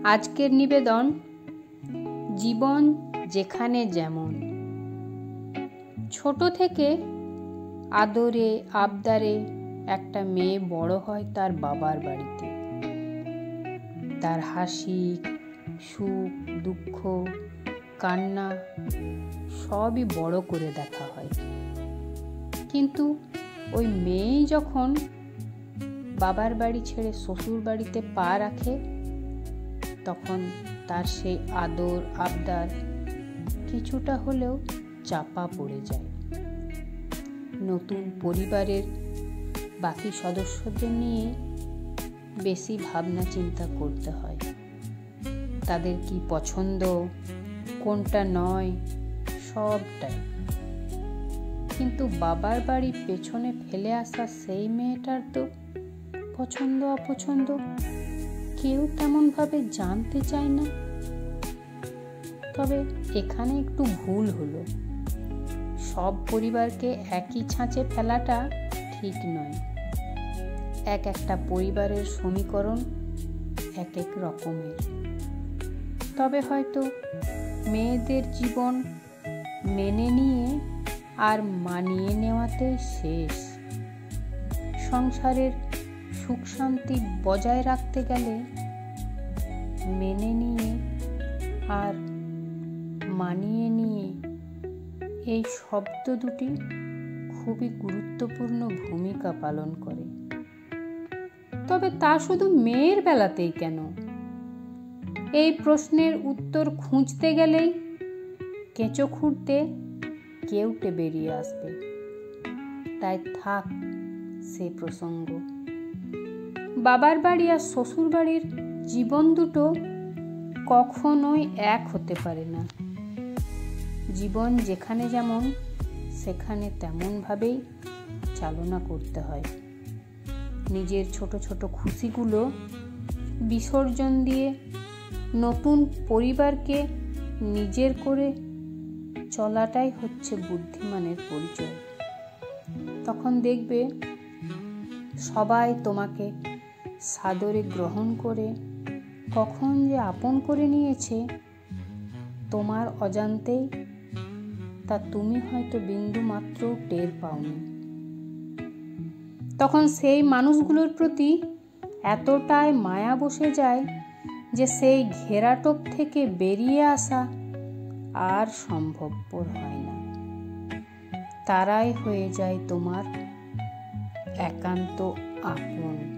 আজকের নিবেদন, জীবন যেখানে যেমন। ছোট থেকে আদরে আবদারে একটা মেয়ে বড় হয় তার বাবার বাড়িতে। তার হাসি, সুখ, দুঃখ, কান্না সবই বড় করে দেখা হয়। কিন্তু ওই মেয়েই যখন বাবার বাড়ি ছেড়ে শ্বশুর বাড়িতে পা রাখে, তখন তার সেই আদর আবদার কিছুটা হলেও চাপা পড়ে যায়। নতুন পরিবারের বাকি সদস্যদের নিয়ে বেশি ভাবনা চিন্তা করতে হয়। তাদের কি পছন্দ, কোনটা নয়, সবটাই। কিন্তু বাবার বাড়ি পেছনে ফেলে আসা সেই মেয়েটার তো পছন্দ অপছন্দ কেউ তেমনভাবে জানতে চায় না। তবে এখানে একটু ভুল হলো। সব পরিবারকে একই ছাঁচে ফেলাটা ঠিক নয়। এক একটা পরিবারের সমীকরণ এক এক রকমের। তবে হয়তো মেয়েদের জীবন মেনে নিয়ে আর মানিয়ে নেওয়াতেই শেষ। সংসারের সুখ শান্তি বজায় রাখতে গেলে মেনে নিয়ে আর মানিয়ে নিয়ে এই শব্দ দুটি খুবই গুরুত্বপূর্ণ ভূমিকা পালন করে। তবে তা শুধু মেয়ের বেলাতেই কেন? এই প্রশ্নের উত্তর খুঁজতে গেলেই কেঁচো খুঁড়তে কেউটে বেরিয়ে আসবে। তাই থাক সে প্রসঙ্গ। বাবার বাড়ি আর শ্বশুর বাড়ির জীবন দুটো কখনোই এক হতে পারে না। জীবন যেখানে যেমন সেখানে তেমনভাবেই চালনা করতে হয়। নিজের ছোট ছোট খুশিগুলো বিসর্জন দিয়ে নতুন পরিবারকে নিজের করে চলাটাই হচ্ছে বুদ্ধিমানের পরিচয়। তখন দেখবে সবাই তোমাকে সাদরে গ্রহণ করে কখন যে আপন করে নিয়েছে তোমার অজান্তেই, তা তুমি হয়তো বিন্দু মাত্র টের পাওনি। তখন সেই মানুষগুলোর প্রতি এতটাই মায়া বসে যায় যে সেই ঘেরাটোপ থেকে বেরিয়ে আসা আর সম্ভবপর হয় না। তারাই হয়ে যায় তোমার একান্ত আপন।